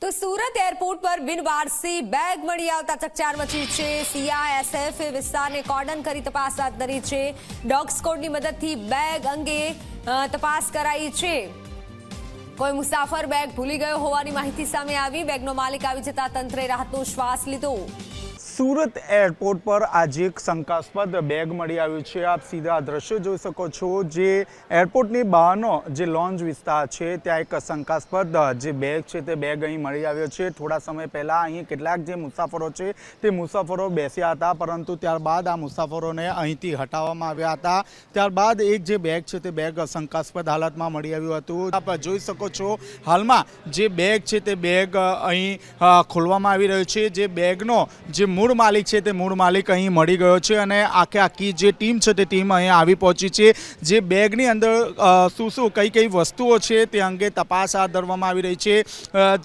તો સુરત એરપોર્ટ પર બિનવારસી બેગ મળી આવતા ચકચાર મચી છે। સીઆઈએસએફ વિસ્તારને કોર્ડન કરી તપાસ હાથ ધરી છે। ડોગ સ્કોડની મદદથી બેગ અંગે તપાસ કરાઈ છે। કોઈ મુસાફર બેગ ભૂલી ગયો હોવાની માહિતી સામે આવી। બેગનો માલિક આવી જતા તંત્રે રાહતનો શ્વાસ લીધો। સુરત એરપોર્ટ પર આજે એક શંકાસ્પદ બેગ મળી આવ્યું છે। આપ સીધા દ્રશ્યો જોઈ શકો છો। જે એરપોર્ટની બહારનો જે લોન્જ વિસ્તાર છે ત્યાં એક શંકાસ્પદ જે બેગ છે તે બેગ અહીં મળી આવ્યો છે। થોડા સમય પહેલાં અહીં કેટલાક જે મુસાફરો છે તે મુસાફરો બેસ્યા હતા, પરંતુ ત્યારબાદ આ મુસાફરોને અહીંથી હટાવવામાં આવ્યા હતા। ત્યારબાદ એક જે બેગ છે તે બેગ શંકાસ્પદ હાલતમાં મળી આવ્યું હતું। આપ જોઈ શકો છો હાલમાં જે બેગ છે તે બેગ અહીં ખોલવામાં આવી રહ્યો છે। જે બેગનો જે મૂળ માલિક છે તે મૂળ માલિક અહીં મળી ગયો છે અને આખી જે ટીમ છે તે ટીમ અહીં આવી પહોંચી છે। જે બેગની અંદર શું કઈ વસ્તુઓ છે તે અંગે તપાસ હાથ ધરવામાં આવી રહી છે।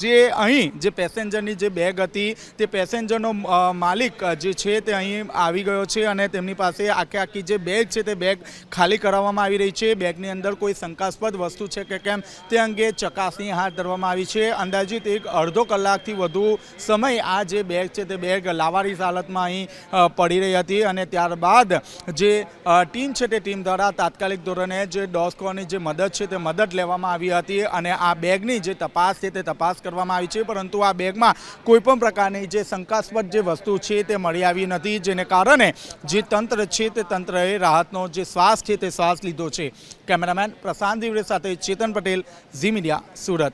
જે અહીં જે પેસેન્જરની જે બેગ હતી તે પેસેન્જરનો માલિક જે છે તે અહીં આવી ગયો છે અને તેમની પાસે આખી જે બેગ છે તે બેગ ખાલી કરાવવામાં આવી રહી છે। બેગની અંદર કોઈ શંકાસ્પદ વસ્તુ છે કે કેમ તે અંગે ચકાસણી હાથ ધરવામાં આવી છે। અંદાજિત એક અડધો કલાકથી વધુ સમય આ જે બેગ છે તે બેગ લાવારીસ હાલતમાં અહીં પડી રહી હતી અને ત્યારબાદ જે ટીમ છે તે ટીમ દ્વારા તાત્કાલિક ધોરણે જે ડોગ સ્કોડની જે મદદ છે તે મદદ લેવામાં આવી હતી અને આ બેગની જે તપાસ છે તે તપાસ કરવામાં આવી છે, પરંતુ આ બેગમાં કોઈપણ પ્રકારની જે શંકાસ્પદ જે વસ્તુ છે તે મળી આવી નથી, જેને કારણે જે તંત્ર છે તે તંત્રએ રાહતનો જે શ્વાસ છે તે શ્વાસ લીધો છે। કેમેરામેન પ્રશાંત દિવડે સાથે ચેતન પટેલ, ઝી મીડિયા, સુરત।